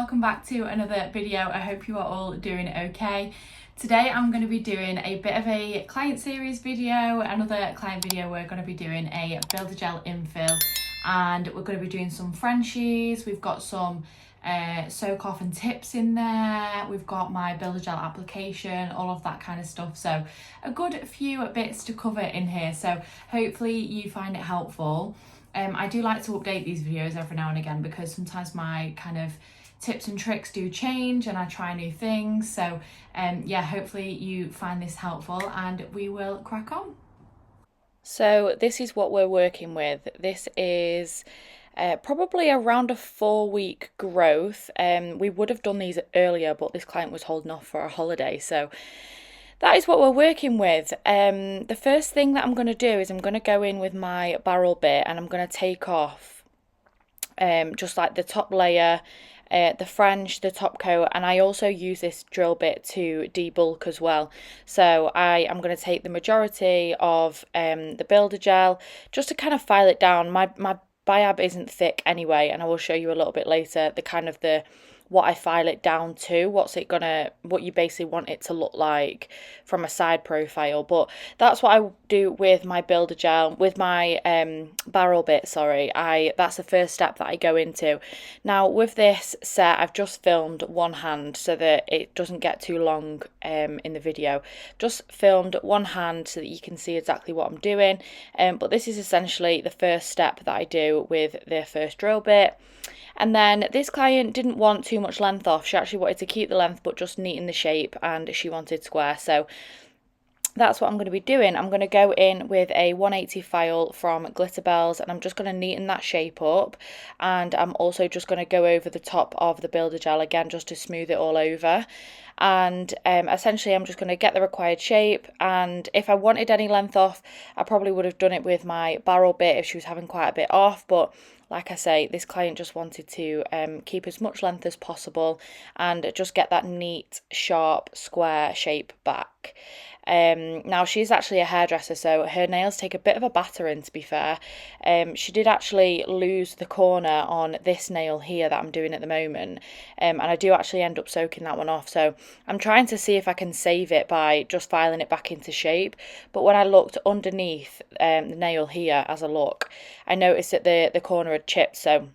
welcome back to another video. I hope you are all doing okay. Today I'm going to be doing a bit of a client series video, another client video. We're going to be doing a Builder Gel infill and we're going to be doing some Frenchies. We've got some soak off and tips in there. We've got my Builder Gel application, all of that kind of stuff. So a good few bits to cover in here. So hopefully you find it helpful. I do like to update these videos every now and again because sometimes my kind of tips and tricks do change and I try new things. So yeah, hopefully you find this helpful and we will crack on. So this is what we're working with. This is probably around a 4-week growth. We would have done these earlier, but this client was holding off for a holiday. So that is what we're working with. The first thing that I'm going to do is I'm going to go in with my barrel bit and I'm going to take off just like the top layer, the French, the top coat, and I also use this drill bit to debulk as well. So I am going to take the majority of the Builder Gel just to kind of file it down. My biab isn't thick anyway, and I will show you a little bit later what I file it down to, what you basically want it to look like from a side profile. But that's what I do with my Builder Gel, with my barrel bit, that's the first step that I go into. Now with this set, I've just filmed one hand so that it doesn't get too long in the video. Just filmed one hand so that you can see exactly what I'm doing. But this is essentially the first step that I do with the first drill bit. And then this client didn't want too much length off. She actually wanted to keep the length but just neaten the shape, and she wanted square. So that's what I'm going to be doing. I'm going to go in with a 180 file from Glitterbels and I'm just going to neaten that shape up, and I'm also just going to go over the top of the Builder Gel again just to smooth it all over. And essentially I'm just going to get the required shape, and if I wanted any length off I probably would have done it with my barrel bit if she was having quite a bit off, but like I say, this client just wanted to keep as much length as possible and just get that neat, sharp, square shape back. Now she's actually a hairdresser, so her nails take a bit of a battering, to be fair. She did actually lose the corner on this nail here that I'm doing at the moment, and I do actually end up soaking that one off. So I'm trying to see if I can save it by just filing it back into shape. But when I looked underneath the nail here as a look, I noticed that the corner had chipped, so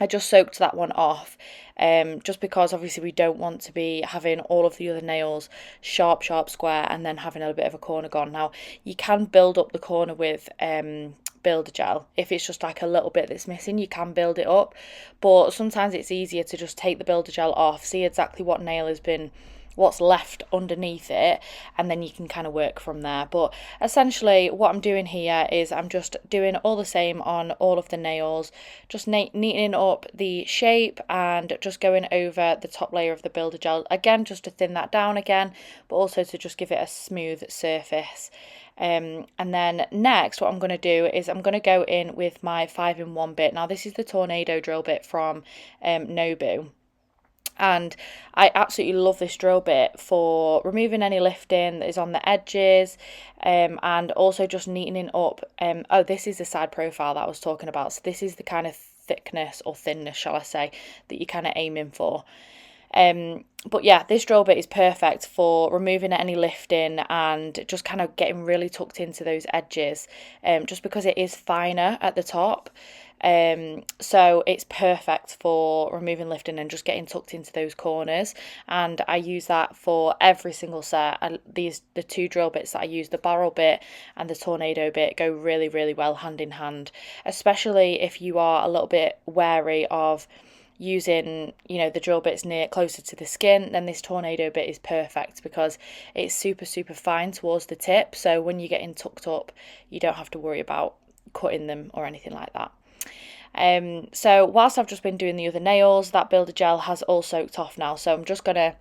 I just soaked that one off, just because obviously we don't want to be having all of the other nails sharp, square, and then having a bit of a corner gone. Now, you can build up the corner with Builder Gel. If it's just like a little bit that's missing, you can build it up, but sometimes it's easier to just take the Builder Gel off, see exactly what nail has been, what's left underneath it, and then you can kind of work from there. But essentially what I'm doing here is I'm just doing all the same on all of the nails, just neatening up the shape and just going over the top layer of the Builder Gel again just to thin that down again, but also to just give it a smooth surface. And then next what I'm going to do is I'm going to go in with my 5-in-1 bit. Now this is the Tornado drill bit from Nobu. And I absolutely love this drill bit for removing any lifting that is on the edges, and also just neatening up. Oh, this is the side profile that I was talking about. So this is the kind of thickness or thinness, shall I say, that you're kind of aiming for. But yeah, this drill bit is perfect for removing any lifting and just kind of getting really tucked into those edges, just because it is finer at the top. So it's perfect for removing lifting and just getting tucked into those corners, and I use that for every single set. The two drill bits that I use, the barrel bit and the Tornado bit, go really, really well hand in hand, especially if you are a little bit wary of using, the drill bits closer to the skin. Then this Tornado bit is perfect because it's super, super fine towards the tip, so when you're getting tucked up you don't have to worry about cutting them or anything like that. So whilst I've just been doing the other nails, that Builder Gel has all soaked off now, so I'm just going to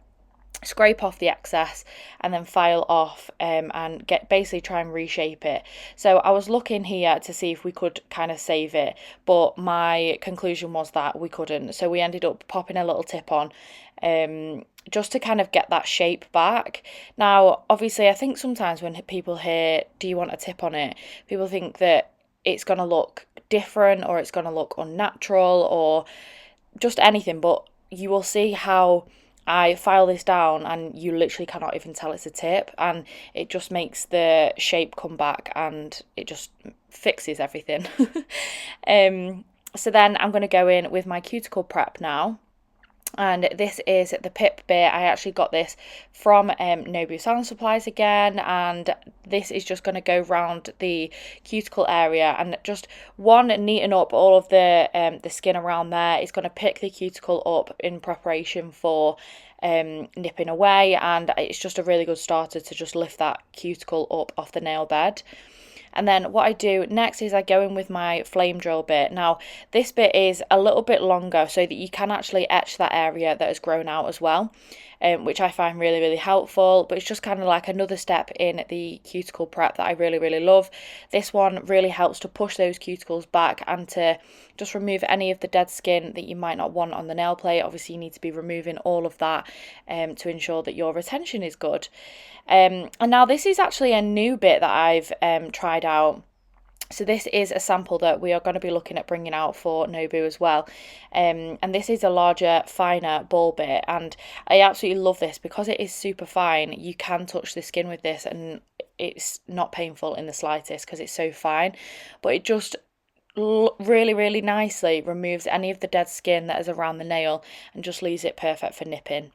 scrape off the excess and then file off and basically try and reshape it. So I was looking here to see if we could kind of save it, but my conclusion was that we couldn't, so we ended up popping a little tip on just to kind of get that shape back. Now obviously I think sometimes when people hear, do you want a tip on it, people think that it's going to look different or it's going to look unnatural or just anything, but you will see how I file this down and you literally cannot even tell it's a tip, and it just makes the shape come back and it just fixes everything. So then I'm going to go in with my cuticle prep now. And this is the pip bit. I actually got this from Nobu Salon Supplies again, and this is just going to go round the cuticle area and just neaten up all of the skin around there. It's going to pick the cuticle up in preparation for nipping away, and it's just a really good starter to just lift that cuticle up off the nail bed. And then what I do next is I go in with my flame drill bit. Now, this bit is a little bit longer so that you can actually etch that area that has grown out as well, which I find really, really helpful. But it's just kind of like another step in the cuticle prep that I really, really love. This one really helps to push those cuticles back and to just remove any of the dead skin that you might not want on the nail plate. Obviously, you need to be removing all of that to ensure that your retention is good. And now this is actually a new bit that I've tried out. So this is a sample that we are going to be looking at bringing out for Nobu as well. And this is a larger, finer ball bit. And I absolutely love this because it is super fine. You can touch the skin with this and it's not painful in the slightest because it's so fine. But it just really, really nicely removes any of the dead skin that is around the nail and just leaves it perfect for nipping.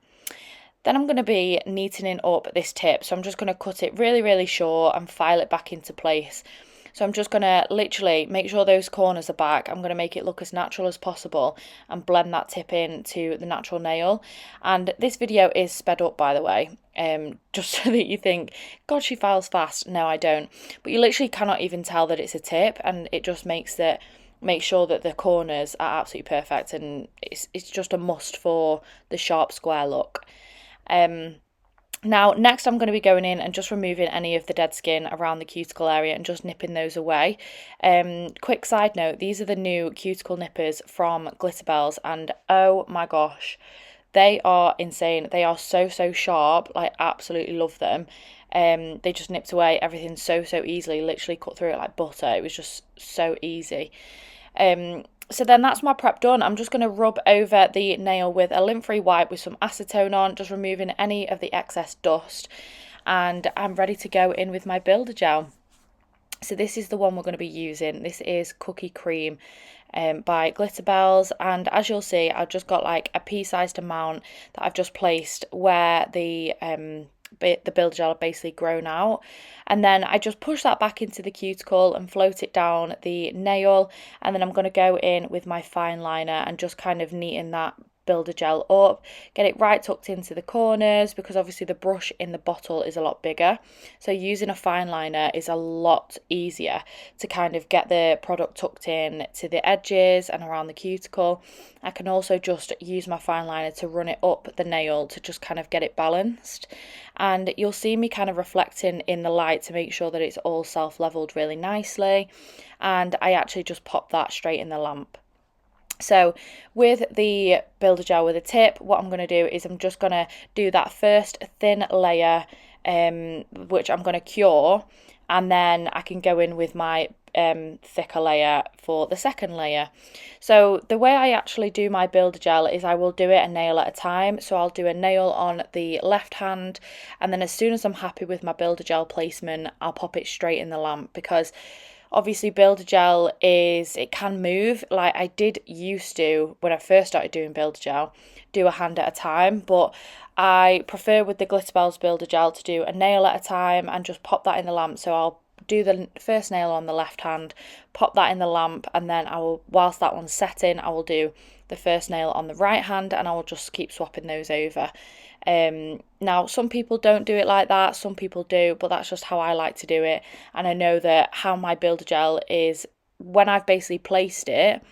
Then I'm going to be neatening up this tip. So I'm just going to cut it really, really short and file it back into place. So I'm just going to literally make sure those corners are back. I'm going to make it look as natural as possible and blend that tip into the natural nail. And this video is sped up, by the way, just so that you think, God, she files fast. No, I don't. But you literally cannot even tell that it's a tip, and it just make sure that the corners are absolutely perfect, and it's just a must for the sharp square look. Now, next I'm going to be going in and just removing any of the dead skin around the cuticle area and just nipping those away. Quick side note, these are the new cuticle nippers from Glitterbels, and oh my gosh, they are insane. They are so, so sharp. Like, absolutely love them. They just nipped away everything so, so easily, literally cut through it like butter. It was just so easy. So then that's my prep done. I'm just going to rub over the nail with a lint-free wipe with some acetone on, just removing any of the excess dust. And I'm ready to go in with my builder gel. So this is the one we're going to be using. This is Cookie Cream by Glitterbels. And as you'll see, I've just got like a pea-sized amount that I've just placed where the builder gel basically grown out, and then I just push that back into the cuticle and float it down the nail, and then I'm going to go in with my fine liner and just kind of neaten that builder gel up, get it right tucked into the corners, because obviously the brush in the bottle is a lot bigger, so using a fine liner is a lot easier to kind of get the product tucked in to the edges and around the cuticle. I can also just use my fine liner to run it up the nail to just kind of get it balanced, and you'll see me kind of reflecting in the light to make sure that it's all self-leveled really nicely, and I actually just pop that straight in the lamp. So with the builder gel with a tip, what I'm going to do is I'm just going to do that first thin layer, which I'm going to cure, and then I can go in with my thicker layer for the second layer. So the way I actually do my builder gel is I will do it a nail at a time. So I'll do a nail on the left hand, and then as soon as I'm happy with my builder gel placement, I'll pop it straight in the lamp, because obviously builder gel it can move. Like I did used to, when I first started doing builder gel, do a hand at a time, but I prefer with the Glitterbels builder gel to do a nail at a time and just pop that in the lamp. So I'll do the first nail on the left hand, pop that in the lamp, and then I will, whilst that one's setting, I will do the first nail on the right hand, and I will just keep swapping those over. Now some people don't do it like that, some people do, but that's just how I like to do it. And I know that how my builder gel is, when I've basically placed it,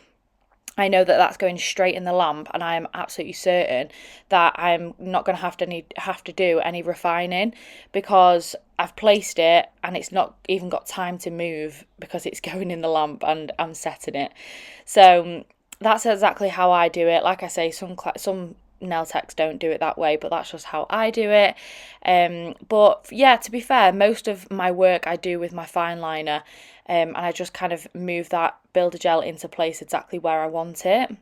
I know that that's going straight in the lamp, and I am absolutely certain that I'm not going to have to do any refining, because I've placed it and it's not even got time to move because it's going in the lamp and I'm setting it. So that's exactly how I do it. Like I say, some nail techs don't do it that way, but that's just how I do it. But yeah, to be fair, most of my work I do with my fine liner, and I just kind of move that builder gel into place exactly where I want it.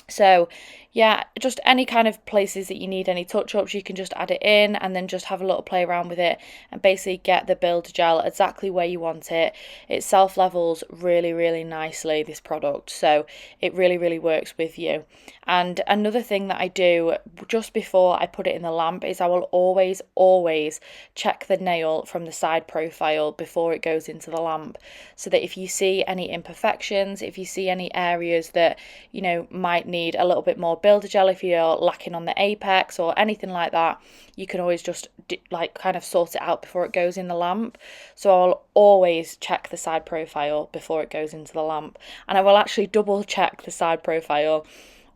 So yeah, just any kind of places that you need any touch-ups, you can just add it in and then just have a little play around with it and basically get the builder gel exactly where you want it. It self-levels really, really nicely, this product, so it really, really works with you. And another thing that I do just before I put it in the lamp is I will always check the nail from the side profile before it goes into the lamp, so that if you see any imperfections, if you see any areas that, you know, might need a little bit more builder gel, if you're lacking on the apex or anything like that, you can always just like kind of sort it out before it goes in the lamp. So I'll always check the side profile before it goes into the lamp, and I will actually double check the side profile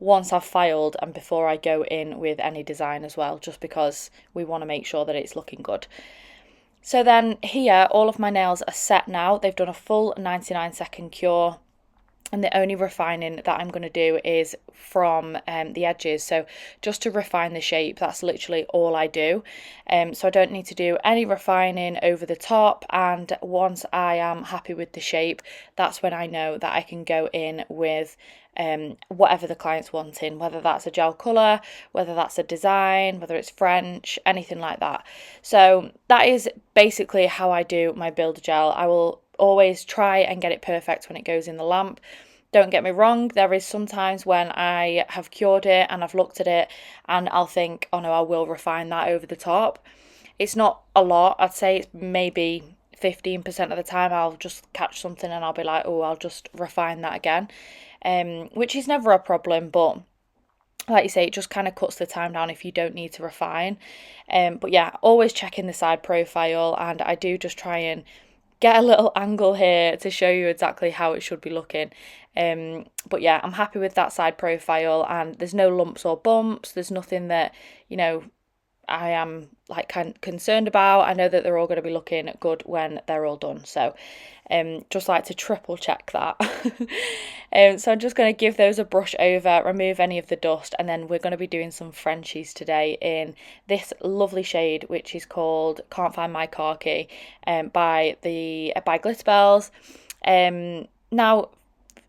once I've filed and before I go in with any design as well, just because we want to make sure that it's looking good. So then here, all of my nails are set now. They've done a full 99-second cure. And the only refining that I'm going to do is from the edges, so just to refine the shape. That's literally all I do. So I don't need to do any refining over the top, and once I am happy with the shape, that's when I know that I can go in with whatever the client's wanting, whether that's a gel colour, whether that's a design, whether it's French, anything like that. So that is basically how I do my builder gel. I will always try and get it perfect when it goes in the lamp. Don't get me wrong, there is sometimes when I have cured it and I've looked at it and I'll think, oh no, I will refine that over the top. It's not a lot. I'd say it's maybe 15% of the time I'll just catch something and I'll be like, oh, I'll just refine that again, which is never a problem, but like you say, it just kind of cuts the time down if you don't need to refine. But yeah, always checking the side profile, and I do just try and get a little angle here to show you exactly how it should be looking. But yeah, I'm happy with that side profile, and there's no lumps or bumps. There's nothing that, you know, I am like kind of concerned about. I know that they're all going to be looking good when they're all done. So just like to triple check that. So I'm just going to give those a brush over, remove any of the dust, and then we're going to be doing some Frenchies today in this lovely shade, which is called Can't Find My Khaki, by Glitterbels. Now,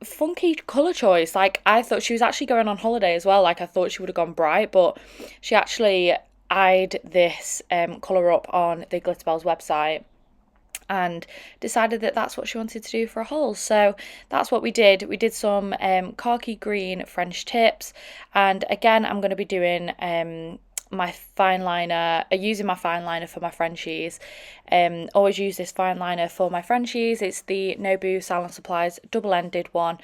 funky colour choice. Like, I thought she was actually going on holiday as well. Like, I thought she would have gone bright, but she actually eyed this colour up on the Glitterbels website and decided that that's what she wanted to do for a haul. So that's what we did. We did some khaki green French tips, and again I'm going to be doing my fine liner, using my fine liner for my Frenchies. Always use this fine liner for my Frenchies. It's the Nobu Salon Supplies double-ended one.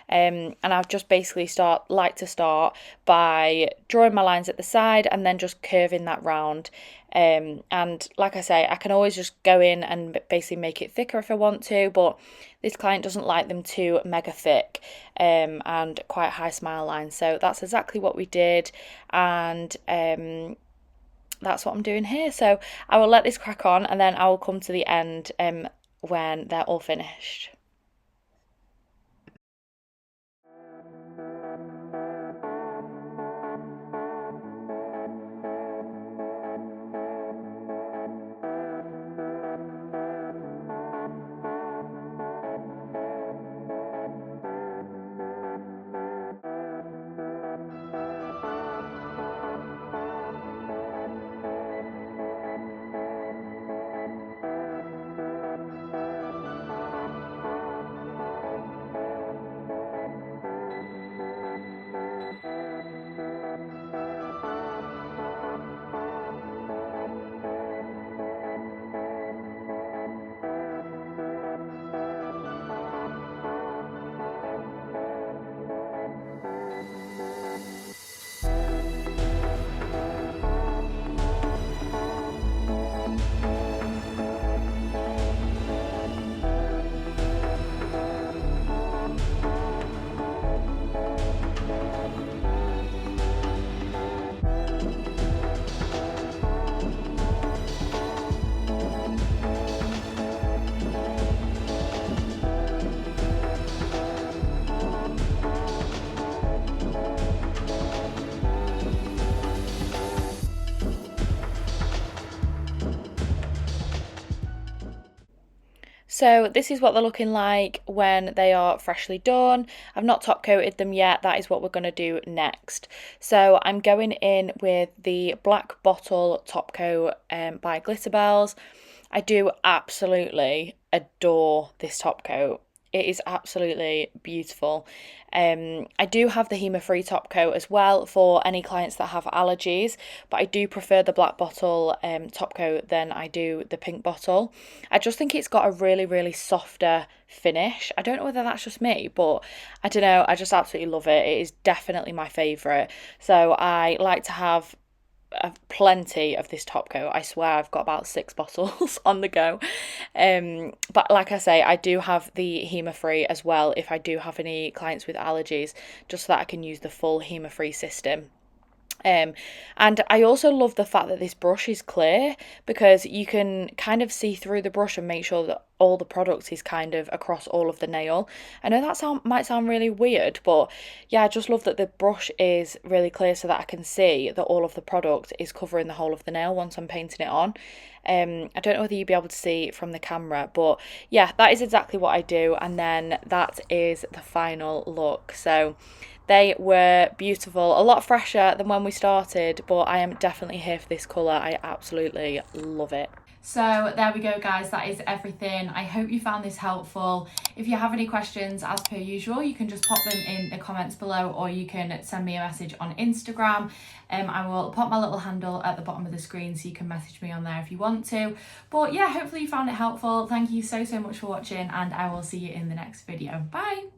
And I've just basically like to start by drawing my lines at the side and then just curving that round. And like I say, I can always just go in and basically make it thicker if I want to, but this client doesn't like them too mega thick and quite high smile lines. So that's exactly what we did, and that's what I'm doing here. So I will let this crack on, and then I will come to the end when they're all finished. So this is what they're looking like when they are freshly done. I've not top coated them yet. That is what we're going to do next. So I'm going in with the Black Bottle top coat by Glitterbels. I do absolutely adore this top coat. It is absolutely beautiful. I do have the HEMA-free top coat as well for any clients that have allergies, but I do prefer the Black Bottle top coat than I do the Pink Bottle. I just think it's got a really, really softer finish. I don't know whether that's just me, but I don't know. I just absolutely love it. It is definitely my favourite. So I like to have plenty of this top coat. I swear I've got about 6 bottles on the go. But like I say, I do have the HEMA free as well if I do have any clients with allergies, just so that I can use the full HEMA free system. And I also love the fact that this brush is clear, because you can kind of see through the brush and make sure that all the product is kind of across all of the nail. I know that might sound really weird, but yeah, I just love that the brush is really clear so that I can see that all of the product is covering the whole of the nail once I'm painting it on. I don't know whether you'll be able to see from the camera, but yeah, that is exactly what I do. And then that is the final look. So they were beautiful, a lot fresher than when we started, but I am definitely here for this colour. I absolutely love it. So there we go, guys, that is everything. I hope you found this helpful. If you have any questions, as per usual, you can just pop them in the comments below, or you can send me a message on Instagram. I will pop my little handle at the bottom of the screen so you can message me on there if you want to. But yeah, hopefully you found it helpful. Thank you so much for watching, and I will see you in the next video. Bye.